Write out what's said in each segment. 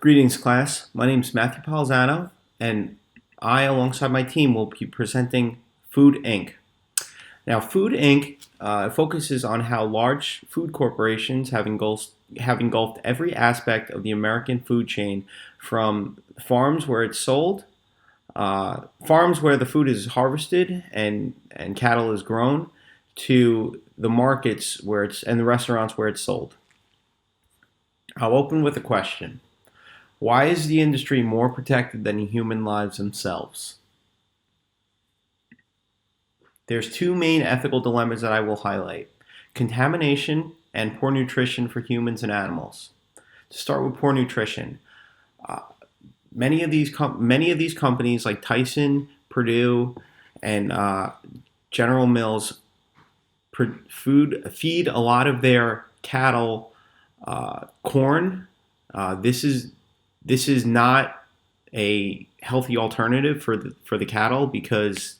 Greetings, class. My name is Matthew Palzano, and I, alongside my team, will be presenting Food Inc. Now, Food Inc. Focuses on how large food corporations have engulfed every aspect of the American food chain, from farms where it's sold, farms where the food is harvested and cattle is grown, to the markets where it's and the restaurants where it's sold. I'll open with a question. Why is the industry more protected than human lives themselves? There's two main ethical dilemmas that I will highlight: contamination and poor nutrition for humans and animals. To start with poor nutrition, uh, many of these companies like Tyson, Purdue, and General Mills feed a lot of their cattle corn. This is not a healthy alternative for the cattle because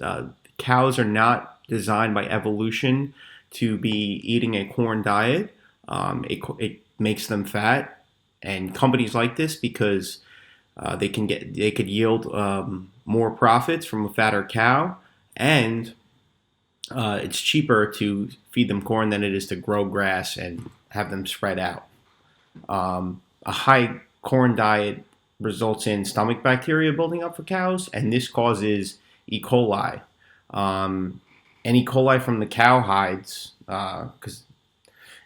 cows are not designed by evolution to be eating a corn diet. It makes them fat, and companies like this because they could yield more profits from a fatter cow, and it's cheaper to feed them corn than it is to grow grass and have them spread out. A high corn diet results in stomach bacteria building up for cows, and this causes E. coli. And E. coli from the cow hides, because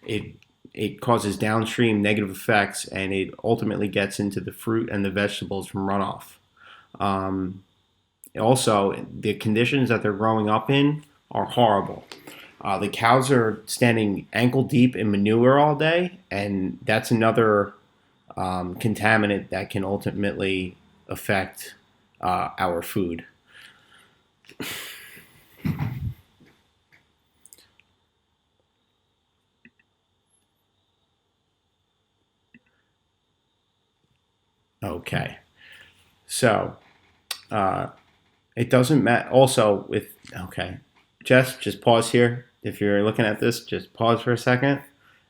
it it causes downstream negative effects, and it ultimately gets into the fruit and the vegetables from runoff. Um, Also, the conditions that they're growing up in are horrible. The cows are standing ankle deep in manure all day, and that's another contaminant that can ultimately affect our food. Okay, so uh, it doesn't matter. Also, with okay, Jess, just pause here. If you're looking at this, just pause for a second,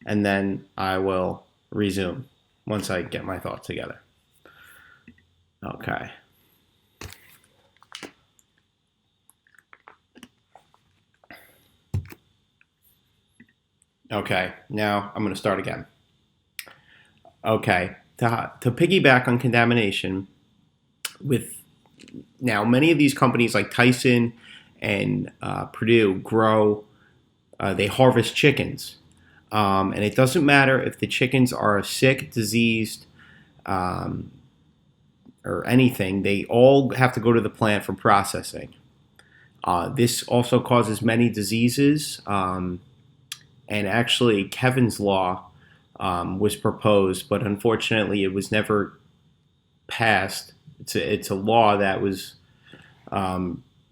and then I will resume once I get my thoughts together. Okay. Okay. Now I'm going to start again. Okay. To piggyback on contamination, with now many of these companies like Tyson and Purdue they harvest chickens. And it doesn't matter if the chickens are sick, diseased, um, or anything, they all have to go to the plant for processing. This also causes many diseases. And actually, Kevin's Law was proposed, but unfortunately, it was never passed. It's a law that was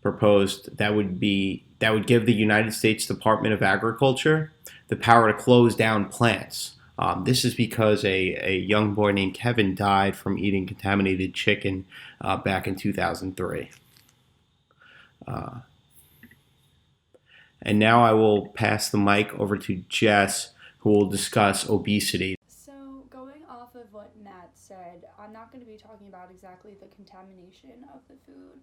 proposed that would give the United States Department of Agriculture the power to close down plants. This is because a young boy named Kevin died from eating contaminated chicken back in 2003. Uh, and now I will pass the mic over to Jess, who will discuss obesity. So, going off of what Matt said, I'm not going to be talking about exactly the contamination of the food,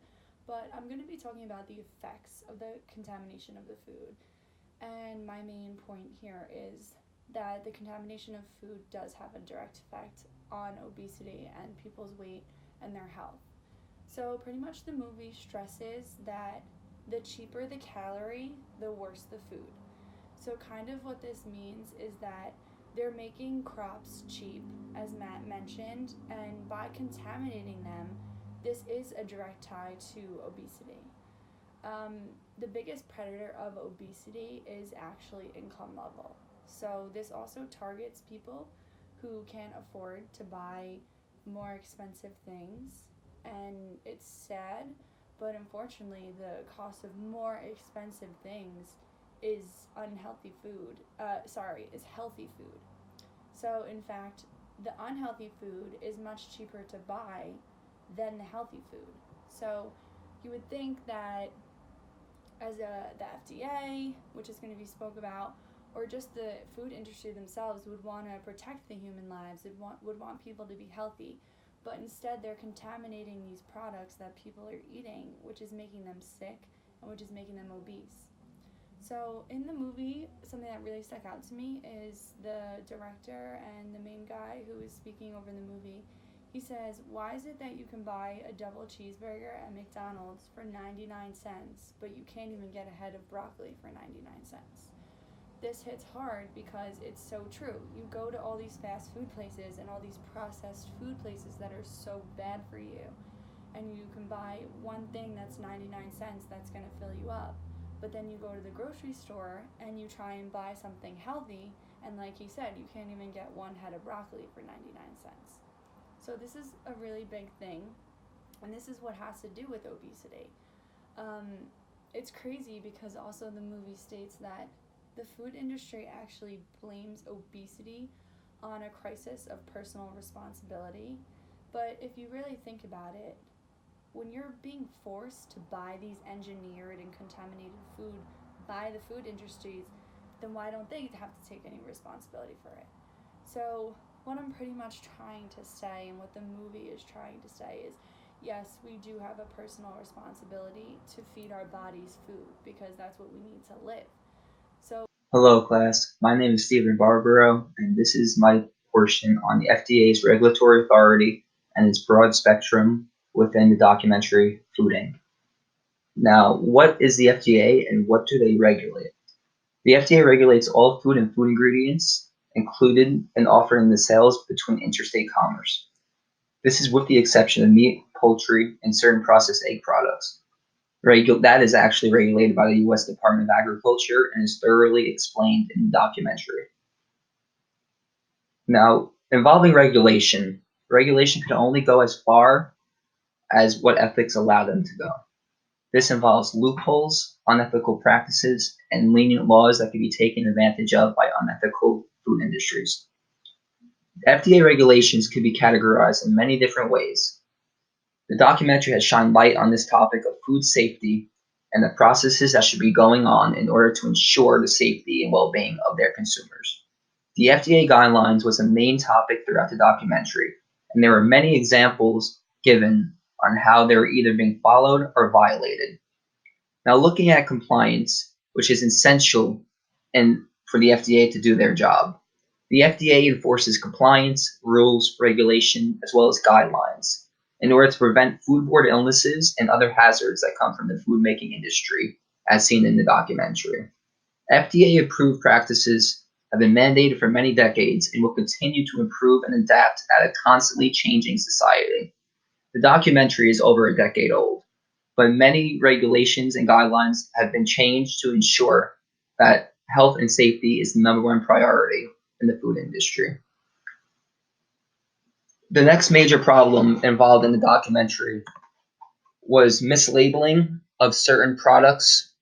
but I'm going to be talking about the effects of the contamination of the food. And my main point here is that the contamination of food does have a direct effect on obesity and people's weight and their health. So, pretty much the movie stresses that the cheaper the calorie, the worse the food. So, kind of what this means is that they're making crops cheap, as Matt mentioned, and by contaminating them, this is a direct tie to obesity. Um, the biggest predator of obesity is actually income level. So, this also targets people who can't afford to buy more expensive things. And it's sad, but unfortunately, the cost of more expensive things is unhealthy food. Is healthy food. So, in fact, the unhealthy food is much cheaper to buy than the healthy food. So, you would think that the FDA, which is going to be spoke about, or just the food industry themselves would want to protect the human lives, would want people to be healthy. but instead they're contaminating these products that people are eating, which is making them sick and which is making them obese. So in the movie, something that really stuck out to me is the director and the main guy who is speaking over the movie. He says, "Why is it that you can buy a double cheeseburger at McDonald's for 99 cents, but you can't even get a head of broccoli for 99 cents?" This hits hard because it's so true. You go to all these fast food places and all these processed food places that are so bad for you, and you can buy one thing that's 99 cents that's going to fill you up. But then you go to the grocery store and you try and buy something healthy, and like he said, you can't even get one head of broccoli for 99 cents. So this is a really big thing, and this is what has to do with obesity. It's crazy because also the movie states that the food industry actually blames obesity on a crisis of personal responsibility. But if you really think about it, when you're being forced to buy these engineered and contaminated food by the food industries, then why don't they have to take any responsibility for it? So what I'm pretty much trying to say and what the movie is trying to say is, yes, we do have a personal responsibility to feed our bodies food because that's what we need to live. So Hello, class. My name is Stephen Barbaro, and this is my portion on the FDA's regulatory authority and its broad spectrum within the documentary Food Inc. Now, what is the FDA and what do they regulate? The FDA regulates all food and food ingredients included and offered in the sales between interstate commerce. This is with the exception of meat, poultry, and certain processed egg products. That is actually regulated by the U.S. Department of Agriculture and is thoroughly explained in the documentary. Now, involving regulation, regulation can only go as far as what ethics allow them to go. This involves loopholes, unethical practices, and lenient laws that can be taken advantage of by unethical food industries. FDA regulations could be categorized in many different ways. The documentary has shined light on this topic of food safety and the processes that should be going on in order to ensure the safety and well-being of their consumers. The FDA guidelines was a main topic throughout the documentary, and there were many examples given on how they were either being followed or violated. Now, looking at compliance, which is essential for the FDA to do their job. The FDA enforces compliance, rules, regulation, as well as guidelines in order to prevent foodborne illnesses and other hazards that come from the food making industry, as seen in the documentary. FDA-approved practices have been mandated for many decades and will continue to improve and adapt at a constantly changing society. The documentary is over a decade old, but many regulations and guidelines have been changed to ensure that health and safety is the number one priority in the food industry. The next major problem involved in the documentary was mislabeling of certain products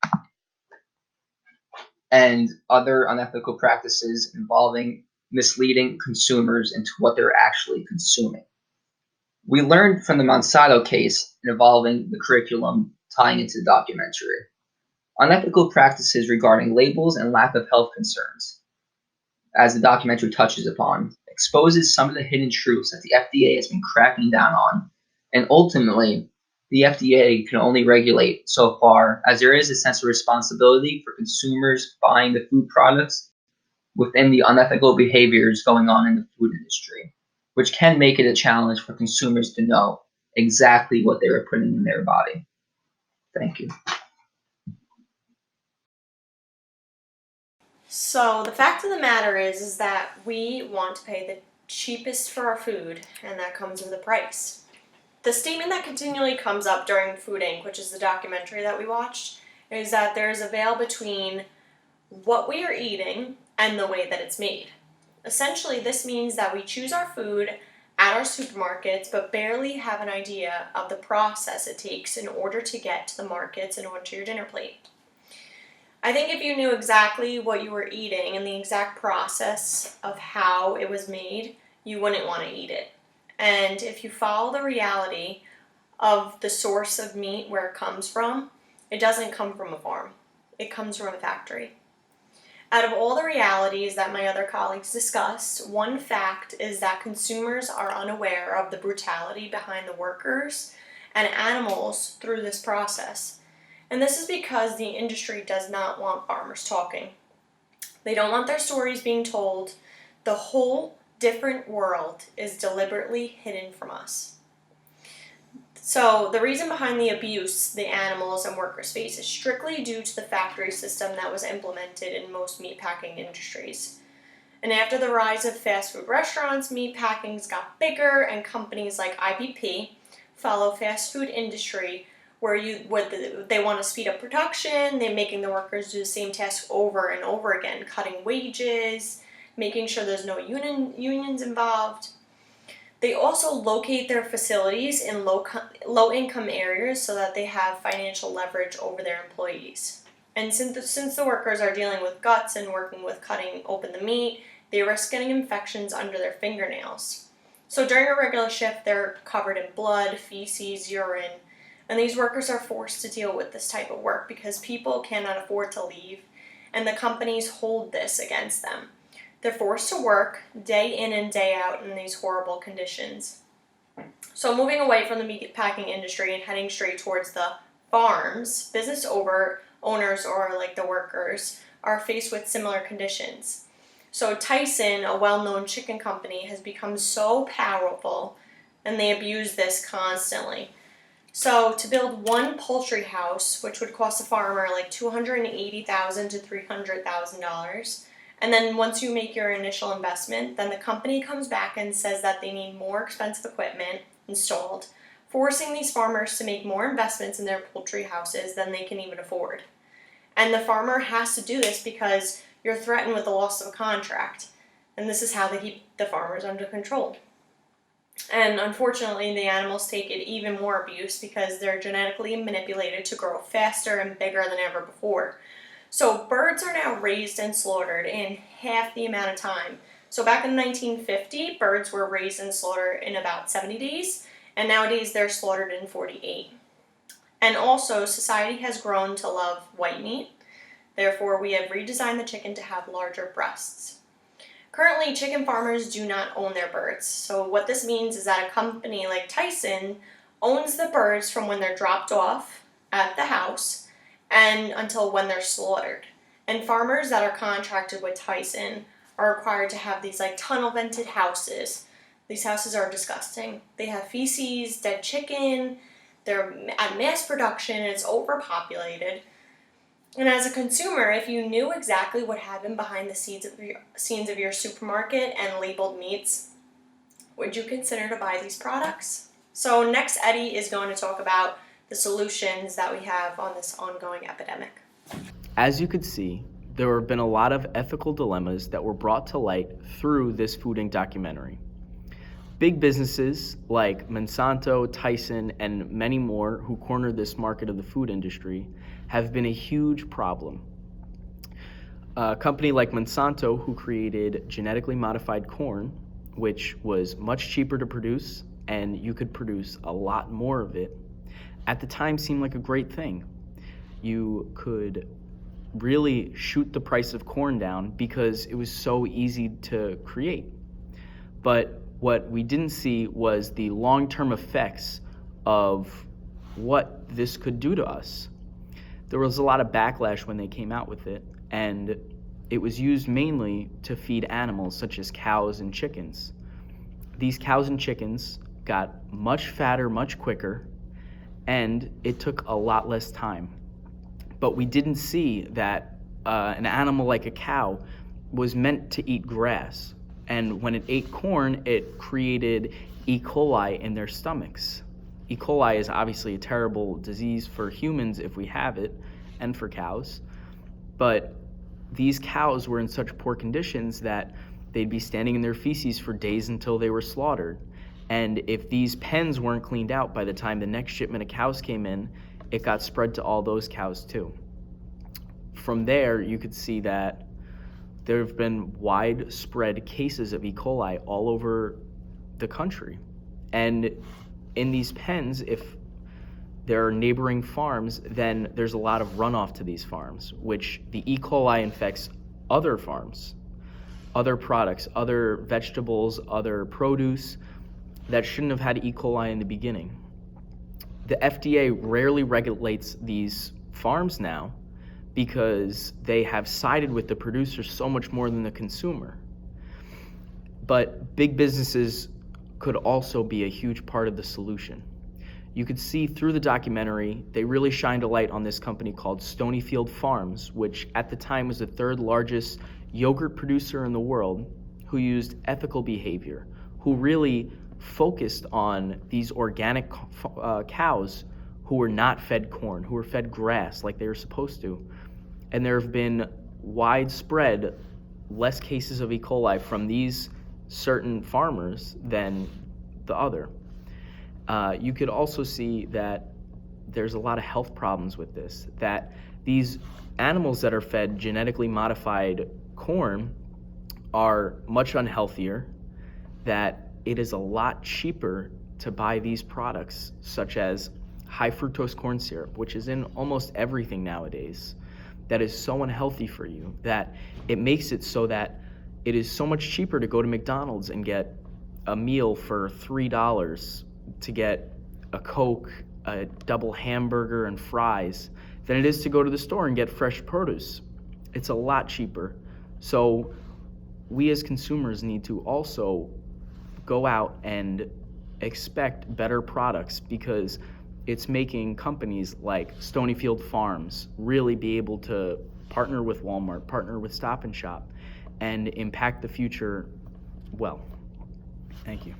and other unethical practices involving misleading consumers into what they're actually consuming. We learned from the Monsanto case involving the curriculum tying into the documentary. Unethical practices regarding labels and lack of health concerns, as the documentary touches upon, exposes some of the hidden truths that the FDA has been cracking down on, and ultimately, the FDA can only regulate so far as there is a sense of responsibility for consumers buying the food products within the unethical behaviors going on in the food industry, which can make it a challenge for consumers to know exactly what they are putting in their body. Thank you. So the fact of the matter is that we want to pay the cheapest for our food, and that comes with a price. The statement that continually comes up during Food Inc., which is the documentary that we watched, is that there is a veil between what we are eating and the way that it's made. Essentially, this means that we choose our food at our supermarkets, but barely have an idea of the process it takes in order to get to the markets and onto your dinner plate. I think if you knew exactly what you were eating and the exact process of how it was made, you wouldn't want to eat it. And if you follow the reality of the source of meat, where it comes from, it doesn't come from a farm. It comes from a factory. Out of all the realities that my other colleagues discussed, one fact is that consumers are unaware of the brutality behind the workers and animals through this process. And this is because the industry does not want farmers talking. They don't want their stories being told. The whole different world is deliberately hidden from us. So the reason behind the abuse the animals and workers face is strictly due to the factory system that was implemented in most meatpacking industries. And after the rise of fast food restaurants, meatpackings got bigger, and companies like IBP follow fast food industry where they want to speed up production, they're making the workers do the same task over and over again, cutting wages, making sure there's no unions involved. They also locate their facilities in low-income areas so that they have financial leverage over their employees. And since the workers are dealing with guts and working with cutting open the meat, they risk getting infections under their fingernails. So during a regular shift, they're covered in blood, feces, urine, and these workers are forced to deal with this type of work because people cannot afford to leave, and the companies hold this against them. They're forced to work day in and day out in these horrible conditions. So moving away from the meatpacking industry and heading straight towards the farms, business owners or like the workers are faced with similar conditions. So Tyson, a well-known chicken company, has become so powerful and they abuse this constantly. So to build one poultry house, which would cost a farmer like $280,000 to $300,000, and then once you make your initial investment, then the company comes back and says that they need more expensive equipment installed, forcing these farmers to make more investments in their poultry houses than they can even afford. And the farmer has to do this because you're threatened with the loss of a contract. And this is how they keep the farmers under control. And unfortunately, the animals take it even more abuse because they're genetically manipulated to grow faster and bigger than ever before. So birds are now raised and slaughtered in half the amount of time. So back in 1950, birds were raised and slaughtered in about 70 days, and nowadays they're slaughtered in 48. And also, society has grown to love white meat. Therefore, we have redesigned the chicken to have larger breasts. Currently, chicken farmers do not own their birds. So what this means is that a company like Tyson owns the birds from when they're dropped off at the house and until when they're slaughtered. And farmers that are contracted with Tyson are required to have these like tunnel vented houses. These houses are disgusting. They have feces, dead chicken, they're at mass production, and it's overpopulated. And as a consumer, if you knew exactly what happened behind the scenes of your supermarket and labeled meats, would you consider to buy these products? So next, Eddie is going to talk about the solutions that we have on this ongoing epidemic. As you could see, there have been a lot of ethical dilemmas that were brought to light through this Food Inc. documentary. Big businesses like Monsanto, Tyson, and many more who cornered this market of the food industry have been a huge problem. A company like Monsanto, who created genetically modified corn, which was much cheaper to produce, and you could produce a lot more of it, at the time seemed like a great thing. You could really shoot the price of corn down because it was so easy to create. But what we didn't see was the long-term effects of what this could do to us. There was a lot of backlash when they came out with it, and it was used mainly to feed animals such as cows and chickens. These cows and chickens got much fatter, much quicker, and it took a lot less time. But we didn't see that an animal like a cow was meant to eat grass. And when it ate corn, it created E. coli in their stomachs. E. coli is obviously a terrible disease for humans if we have it, and for cows. But these cows were in such poor conditions that they'd be standing in their feces for days until they were slaughtered. And if these pens weren't cleaned out by the time the next shipment of cows came in, it got spread to all those cows too. From there, you could see that there have been widespread cases of E. coli all over the country. And in these pens, if there are neighboring farms, then there's a lot of runoff to these farms, which the E. coli infects other farms, other products, other vegetables, other produce that shouldn't have had E. coli in the beginning. The FDA rarely regulates these farms now because they have sided with the producers so much more than the consumer. But big businesses could also be a huge part of the solution. You could see through the documentary, they really shined a light on this company called Stonyfield Farms, which at the time was the third largest yogurt producer in the world, who used ethical behavior, who really focused on these organic cows who were not fed corn, who were fed grass like they were supposed to. And there have been widespread less cases of E. coli from these certain farmers than the other. You could also see that there's a lot of health problems with this, that these animals that are fed genetically modified corn are much unhealthier, that it is a lot cheaper to buy these products, such as high fructose corn syrup, which is in almost everything nowadays, that is so unhealthy for you, that it makes it so that it is so much cheaper to go to McDonald's and get a meal for $3 to get a Coke, a double hamburger and fries than it is to go to the store and get fresh produce. It's a lot cheaper. So we as consumers need to also go out and expect better products, because it's making companies like Stonyfield Farms really be able to partner with Walmart, partner with Stop and Shop, and impact the future well. Thank you.